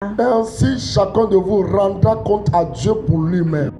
Ainsi, chacun de vous rendra compte à Dieu pour lui-même.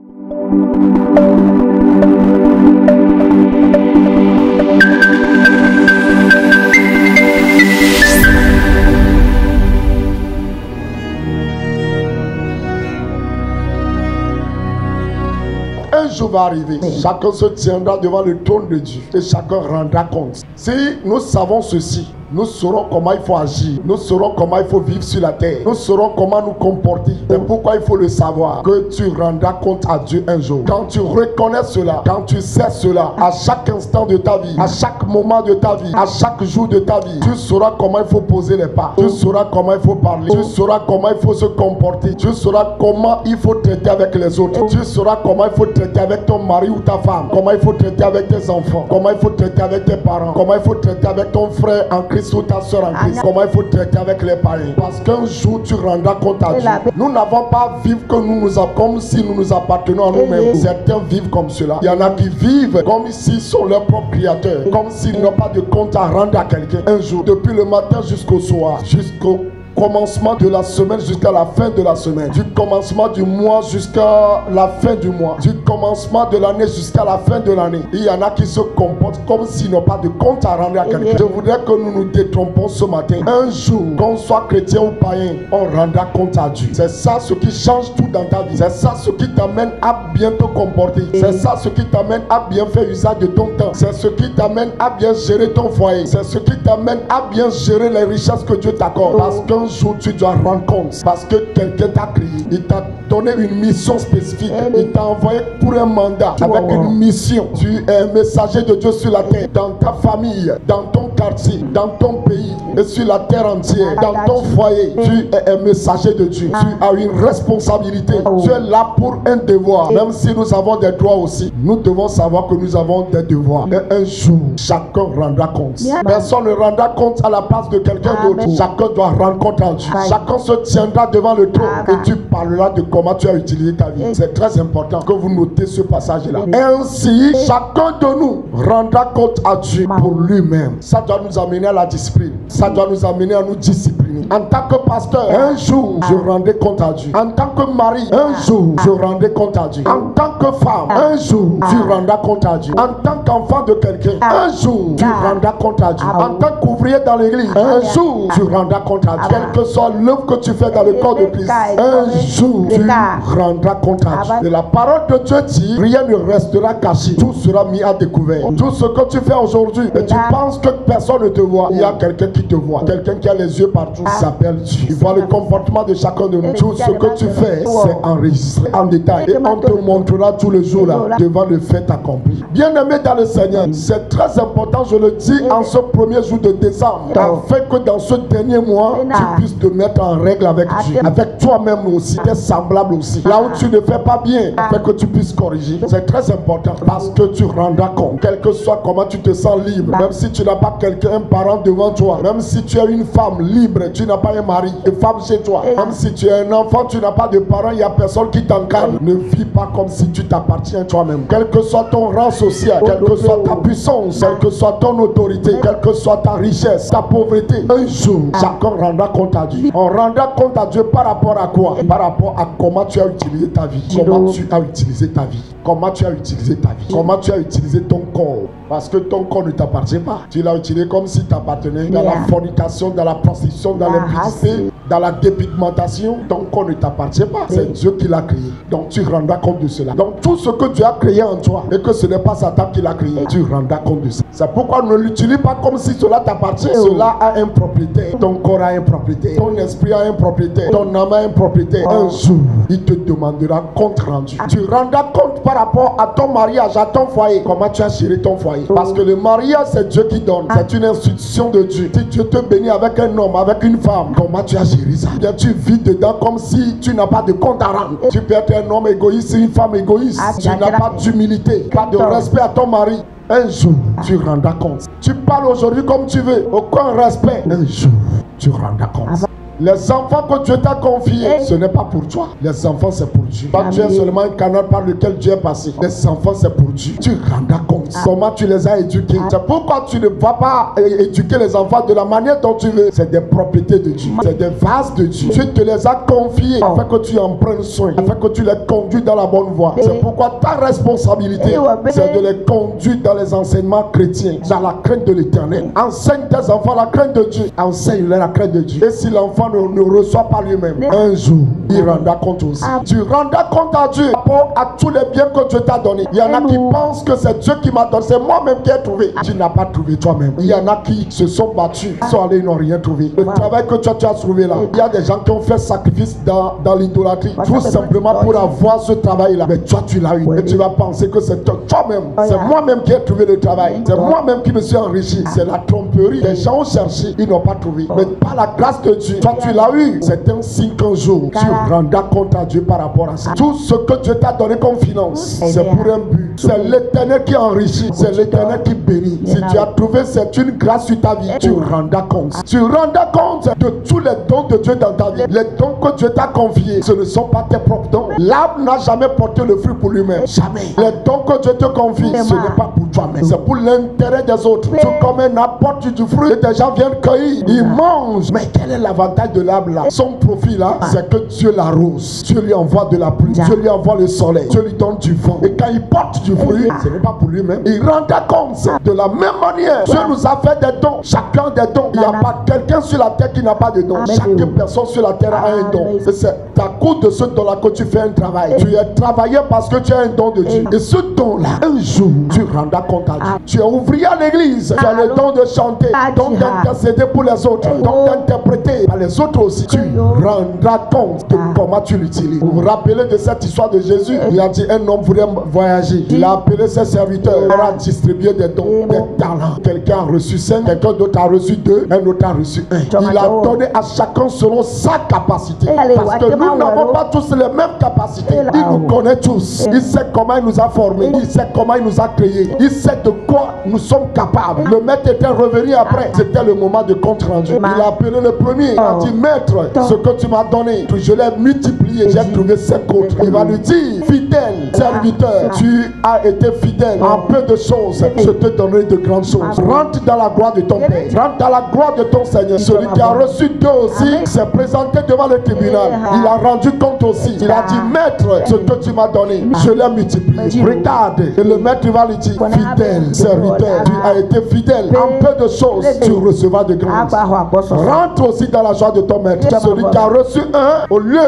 Un jour va arriver, chacun se tiendra devant le trône de Dieu et chacun rendra compte. Si nous savons ceci, nous saurons comment il faut agir, nous saurons comment il faut vivre sur la terre, nous saurons comment nous comporter. C'est pourquoi il faut le savoir, que tu rendras compte à Dieu un jour. Quand tu reconnais cela, quand tu sais cela, à chaque instant de ta vie, à chaque moment de ta vie, à chaque jour de ta vie, tu sauras comment il faut poser les pas, tu sauras comment il faut parler, tu sauras comment il faut se comporter, tu sauras comment il faut traiter avec les autres, tu sauras comment il faut traiter avec ton mari ou ta femme, comment il faut traiter avec tes enfants, comment il faut traiter avec tes parents, comment il faut traiter avec ton frère en Christ ou ta soeur en Christ, comment il faut traiter avec les païens. Parce qu'un jour tu rendras compte à Dieu. Nous n'avons pas vivre que comme si nous nous appartenons à nous-mêmes. Certains vivent comme cela. Il y en a qui vivent comme s'ils sont leurs propres créateurs, comme s'ils n'ont pas de compte à rendre à quelqu'un. Un jour, depuis le matin jusqu'au soir, jusqu'au commencement de la semaine jusqu'à la fin de la semaine, du commencement du mois jusqu'à la fin du mois, du commencement de l'année jusqu'à la fin de l'année. Il y en a qui se comportent comme s'ils n'ont pas de compte à rendre à quelqu'un. Je voudrais que nous nous détrompons ce matin. Un jour, qu'on soit chrétien ou païen, on rendra compte à Dieu. C'est ça ce qui change tout dans ta vie. C'est ça ce qui t'amène à bien te comporter. C'est ça ce qui t'amène à bien faire usage de ton temps. C'est ce qui t'amène à bien gérer ton foyer. C'est ce qui t'amène à bien gérer les richesses que Dieu t'accorde. Parce qu'un jour tu dois rendre compte, parce que quelqu'un t'a créé, il t'a donné une mission spécifique, il t'a envoyé pour un mandat avec une mission. Tu es un messager de Dieu sur la terre, dans ta famille, dans ton quartier, dans ton pays et sur la terre entière, dans ton foyer. Tu es un messager de Dieu, tu as une responsabilité, tu es là pour un devoir. Même si nous avons des droits aussi, nous devons savoir que nous avons des devoirs. Et un jour, chacun rendra compte. Personne ne rendra compte à la place de quelqu'un d'autre. Chacun doit rendre compte. Chacun se tiendra devant le trône et tu parleras de comment tu as utilisé ta vie. C'est très important que vous notez ce passage-là. Ainsi, chacun de nous rendra compte à Dieu pour lui-même. Ça doit nous amener à la discipline. Ça doit nous amener à nous discipliner. En tant que pasteur, un jour, je rendrai compte à Dieu. En tant que mari, un jour, je rendrai compte à Dieu. En tant que femme, un jour, tu rendras compte à Dieu. En tant qu'enfant de quelqu'un, un jour, tu rendras compte à Dieu. En tant qu'ouvrier dans l'église, un jour, tu rendras compte à Dieu. Quelle que soit l'œuvre que tu fais dans le corps de Christ, un jour tu rendras compte à Dieu. Et la parole de Dieu dit, rien ne restera caché, tout sera mis à découvert. Tout ce que tu fais aujourd'hui et tu penses que personne ne te voit, il y a quelqu'un qui te voit, quelqu'un qui a les yeux partout, s'appelle Dieu. Il voit le comportement de chacun de nous. Tout ce que tu fais, c'est enregistré en détail et on te montrera tous les jours là devant le fait accompli. Bien-aimé dans le Seigneur, c'est très important, je le dis en ce premier jour de décembre, afin que dans ce dernier mois tu puisses te mettre en règle avec Dieu, avec toi-même aussi, tes semblables aussi. Là où tu ne fais pas bien, afin que tu puisses corriger. C'est très important parce que tu rendras compte, quel que soit comment tu te sens libre, même si tu n'as pas quelqu'un, un parent devant toi, même si tu es une femme libre, tu n'as pas un mari, une femme chez toi, même si tu es un enfant, tu n'as pas de parents, il n'y a personne qui t'encadre. Ne vis pas comme si tu t'appartiens toi-même. Quel que soit ton rang social, quelle que soit ta puissance, quelle que soit ton autorité, quelle que soit ta richesse, ta pauvreté, un jour, chacun rendra compte à Dieu. On rendra compte à Dieu par rapport à quoi? Par rapport à comment tu as utilisé ta vie. Comment tu as utilisé ta vie. Comment tu as utilisé ta vie. Comment tu as utilisé ton corps. Parce que ton corps ne t'appartient pas. Tu l'as utilisé comme si t'appartenait dans la fornication, dans la prostitution, dans l'impudicité, dans la dépigmentation. Ton corps ne t'appartient pas. C'est Dieu qui l'a créé. Donc tu rendras compte de cela. Donc tout ce que Dieu a créé en toi et que ce n'est pas Satan qui l'a créé, tu rendras compte de ça. C'est pourquoi ne l'utilise pas comme si cela t'appartient. Cela a un propriétaire. Ton corps a un propriétaire. Ton esprit a un propriétaire. Ton âme a un propriétaire. Un jour, il te demandera compte rendu. Tu rendras compte par rapport à ton mariage, à ton foyer. Comment tu as géré ton foyer. Parce que le mariage, c'est Dieu qui donne. C'est une institution de Dieu. Si Dieu te bénit avec un homme, avec une femme, comment tu as géré ça? Bien, tu vis dedans comme si tu n'as pas de compte à rendre. Tu peux être un homme égoïste, une femme égoïste. Tu n'as pas d'humilité, pas de respect à ton mari. Un jour, tu rendras compte. Tu parles aujourd'hui comme tu veux, aucun respect. Un jour, tu rendras compte. Les enfants que Dieu t'a confiés, ce n'est pas pour toi. Les enfants, c'est pour Dieu. Pas tu es seulement un canal par lequel Dieu est passé. Les enfants, c'est pour Dieu. Tu rendras compte comment tu les as éduqués. C'est pourquoi tu ne vas pas éduquer les enfants de la manière dont tu veux. C'est des propriétés de Dieu. C'est des vases de Dieu. Tu te les as confiés afin que tu en prennes soin, afin que tu les conduis dans la bonne voie. C'est pourquoi ta responsabilité, c'est de les conduire dans les enseignements chrétiens, dans la crainte de l'Éternel. Enseigne tes enfants la crainte de Dieu. Enseigne-leur la crainte de Dieu. Et si l'enfant ne reçoit pas lui-même, un jour, il rendra compte aussi. Tu rendras compte à Dieu par rapport à tous les biens que Dieu t'a donnés. Il y en a qui pensent que c'est Dieu qui m'a donné. C'est moi-même qui ai trouvé. Tu n'as pas trouvé toi-même. Il y en a qui se sont battus, ils sont allés, ils n'ont rien trouvé. Le travail que tu as trouvé là, il y a des gens qui ont fait sacrifice dans l'idolâtrie, tout simplement pour avoir ce travail-là. Mais toi, tu l'as eu. Et tu vas penser que c'est toi-même. C'est moi-même qui ai trouvé le travail. C'est moi-même qui me suis enrichi. C'est la tromperie. Les gens ont cherché, ils n'ont pas trouvé. Mais par la grâce de Dieu, toi, tu l'as eu. C'est un signe qu'un jour, tu rendras compte à Dieu par rapport à ça. Tout ce que Dieu t'a donné comme finance, c'est pour un but. C'est l'Éternel qui enrichit. C'est l'Éternel qui bénit. Si tu as trouvé, c'est une grâce sur ta vie. Tu rendras compte. Tu rendras compte de tous les dons de Dieu dans ta vie. Les dons que Dieu t'a confiés, ce ne sont pas tes propres dons. L'arbre n'a jamais porté le fruit pour lui-même. Jamais. Les dons que Dieu te confie, ce n'est pas pour toi-même. C'est pour l'intérêt des autres. Tout comme un arbre porte du fruit et des gens viennent cueillir. Ils mangent. Mais quel est l'avantage de l'arbre là? Son profit là, c'est que Dieu l'arrose. Dieu lui envoie de la pluie. Dieu lui envoie le soleil. Dieu lui donne du vent. Et quand il porte du fruit, ce n'est pas pour lui-même. Il rendra compte. De la même manière, Dieu nous a fait des dons. Chacun des dons. Il n'y a pas quelqu'un sur la terre qui n'a pas de dons. Chaque personne sur la terre a un don. Et c'est à cause de ce don-là que tu fais un travail. Tu es travailleur parce que tu as un don de Dieu. Et ce don-là, un jour, tu rendras compte à Dieu. Tu es ouvrier à l'église. Tu as le don de chanter, don d'intercéder pour les autres, don d'interpréter par les autres aussi. Tu rendras compte de comment tu l'utilises. Vous vous rappelez de cette histoire de Jésus? Il a dit un homme voulait voyager. Il a appelé ses serviteurs. Il a distribué des dons, des talents. Quelqu'un a reçu 5, quelqu'un d'autre a reçu 2, un autre a reçu 1. Il a donné à chacun selon sa capacité. Parce que nous n'avons pas tous les mêmes capacités. Il nous connaît tous. Il sait comment il nous a formés. Il sait comment il nous a créés. Il sait de quoi nous sommes capables. Le maître était revenu après. C'était le moment de compte rendu. Il a appelé le premier. Il a dit, maître, ce que tu m'as donné, je l'ai multiplié. J'ai trouvé 5 autres. Il va lui dire, fidèle serviteur, tu as été fidèle en peu de choses. Je te donnerai de grandes choses. Rentre dans la gloire de ton Père. Rentre dans la gloire de ton Seigneur. Celui qui a reçu 2 aussi s'est présenté devant le tribunal. Il a rendu compte aussi. Il a dit, maître, ce que tu m'as donné, je l'ai multiplié. Regarde. Et le maître va lui dire, fidèle serviteur, tu as été fidèle en peu de choses, tu recevras de grandes choses. Rentre aussi dans la joie de ton maître. Celui qui a reçu 1, au lieu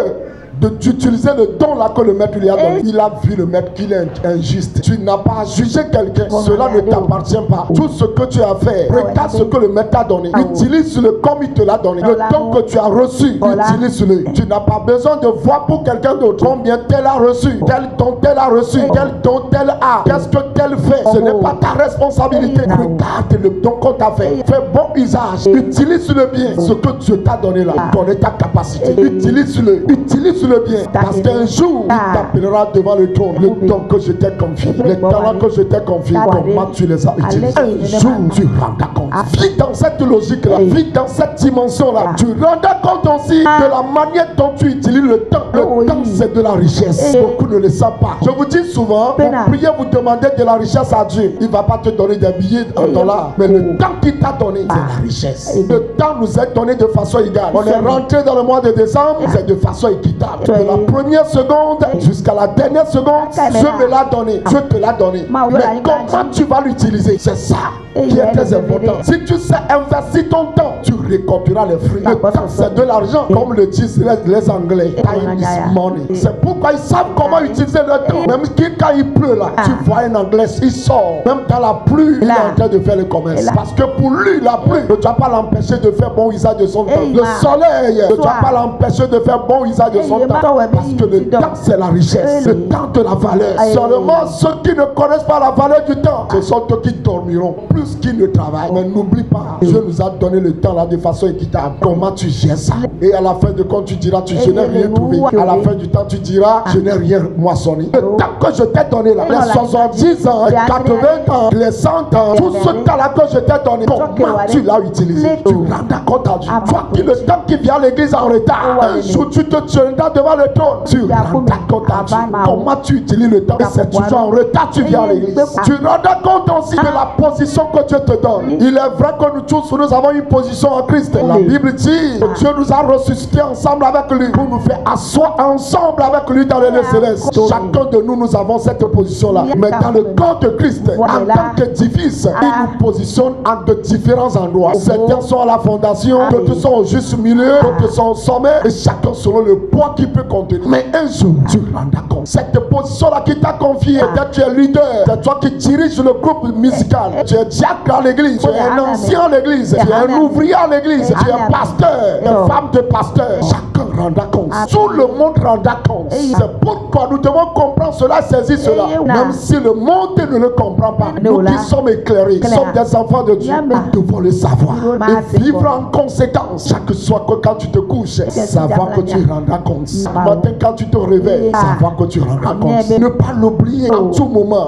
d'utiliser le don là que le maître lui a donné, il a vu le maître qu'il est injuste. Tu n'as pas à juger quelqu'un, cela ne t'appartient pas. Tout ce que tu as fait, regarde ce que le maître t'a donné, utilise-le comme il te l'a donné. Le don que tu as reçu, utilise-le. Tu n'as pas besoin de voir pour quelqu'un d'autre combien tel a reçu, quel don tel a reçu, quel don tel a, qu'est-ce que tel fait. Ce n'est pas ta responsabilité. Regarde le don qu'on t'a fait, fais bon usage, utilise-le bien. Ce que Dieu t'a donné là, connais ta capacité, utilise-le bien, parce qu'un jour il t'appellera devant le trône. Le don que je t'ai confié, les talents que je t'ai confiés, comment tu les as utilisés. Un jour tu rendras compte. Vis dans cette logique là, vis dans cette dimension là. Tu rendras compte aussi de la manière dont tu utilises le temps. Le temps, c'est de la richesse. Beaucoup ne le savent pas. Je vous dis souvent, vous priez, vous demandez de la richesse à Dieu, il ne va pas te donner des billets en dollars, mais le temps qu'il t'a donné, c'est la richesse. Le temps nous est donné de façon égale. On est rentré dans le mois de décembre, c'est de façon équitable. De la première seconde jusqu'à la dernière seconde, Dieu me l'a donné. Dieu te l'a donné. Mais comment tu vas l'utiliser? C'est ça qui est très important. Si tu sais investir ton temps, tu récolteras les fruits. Le temps, c'est de l'argent, comme le disent les Anglais. Time is money. C'est pourquoi ils savent comment utiliser le temps. Même quand il pleut là, tu vois un Anglais, il sort. Même dans la pluie, il est en train de faire le commerce. Parce que pour lui, la pluie ne doit pas l'empêcher de faire bon usage de son temps. Le soleil ne doit pas l'empêcher de faire bon usage de son temps. Parce que le temps, c'est la richesse. Le temps de la valeur. Seulement ceux qui ne connaissent pas la valeur du temps, ce sont eux qui dormiront. Plus plus qu'il ne travaille. Mais n'oublie pas, Dieu nous a donné le temps là de façon équitable. Comment tu gères ça? Et à la fin de compte, tu diras, je n'ai rien trouvé. À la fin du temps, tu diras, je n'ai rien moissonné. Le temps que je t'ai donné là, les 70 ans, les 80 ans, les 100 ans, tout ce temps-là que je t'ai donné, comment tu l'as utilisé? Tu rends compte à Dieu. Toi qui le temps qui vient à l'église en retard, un jour tu te tiendras devant le trône. Tu rends compte à Dieu. Comment tu utilises le temps? C'est toujours en retard, tu viens à l'église. Tu rends compte aussi de la position que Dieu te donne. Il est vrai que nous tous, nous avons une position en Christ. La Bible dit que Dieu nous a ressuscités ensemble avec lui pour nous faire asseoir ensemble avec lui dans les lieux célestes. Chacun de nous, nous avons cette position-là. Mais dans le corps de Christ, en tant que divis, il nous positionne en de différents endroits. Certains sont à la fondation, d'autres sont au juste milieu, d'autres sont au sommet, et chacun selon le poids qu'il peut contenir. Mais un jour, tu rendras compte. Cette position-là qui t'a confié, peut-être tu es leader, c'est toi qui dirige le groupe musical, tu es diacre à l'église, tu es un ancien à l'église, tu es un ouvrier à l'église, tu es pasteur, une femme de pasteur. Chacun rendra compte. Tout le monde rendra compte. C'est pourquoi nous devons comprendre cela, saisir cela. Même si le monde ne le comprend pas, nous qui sommes éclairés, qui sommes des enfants de Dieu, nous devons le savoir et vivre en conséquence. Chaque soir que quand tu te couches, savoir que tu rendras compte. Matin quand tu te réveilles, savoir que tu rendras compte. Ne pas l'oublier en tout moment.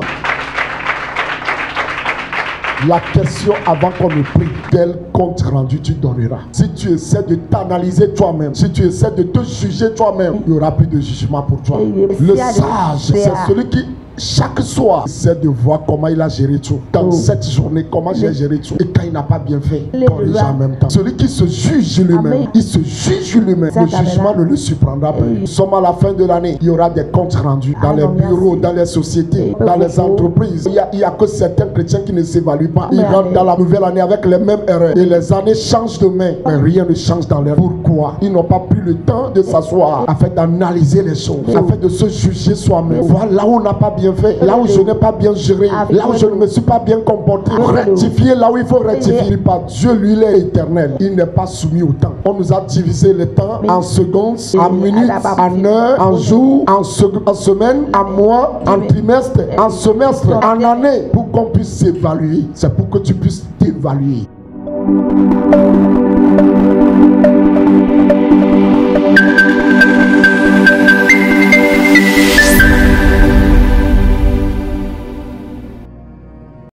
La question avant qu'on me prie, quel compte rendu tu donneras? Si tu essaies de t'analyser toi-même, si tu essaies de te juger toi-même, il n'y aura plus de jugement pour toi. Le sage, c'est celui qui chaque soir essaie de voir comment il a géré tout. Dans cette journée, comment j'ai géré tout. Et quand il n'a pas bien fait, corrige en même temps. Celui qui se juge lui-même, il se juge lui-même. Le jugement ne le surprendra pas. Nous sommes à la fin de l'année. Il y aura des comptes rendus dans les bureaux, dans les sociétés, dans les entreprises. Il n'y a que certains chrétiens qui ne s'évaluent pas. Ils rentrent dans la nouvelle année avec les mêmes erreurs. Et les années changent de main. Mais rien ne change dans leur. Pourquoi? Ils n'ont pas pris le temps de s'asseoir afin d'analyser les choses, afin de se juger soi-même. Voilà là où on n'a pas bien fait, là où je n'ai pas bien géré, là où je ne me suis pas bien comporté. Rectifier là où il faut rectifier. Par Dieu, lui, il est éternel. Il n'est pas soumis au temps. On nous a divisé le temps en secondes, en minutes, en heures, en jours, en semaines, en mois, en trimestre, en semestre, en année, pour qu'on puisse s'évaluer. C'est pour que tu puisses t'évaluer.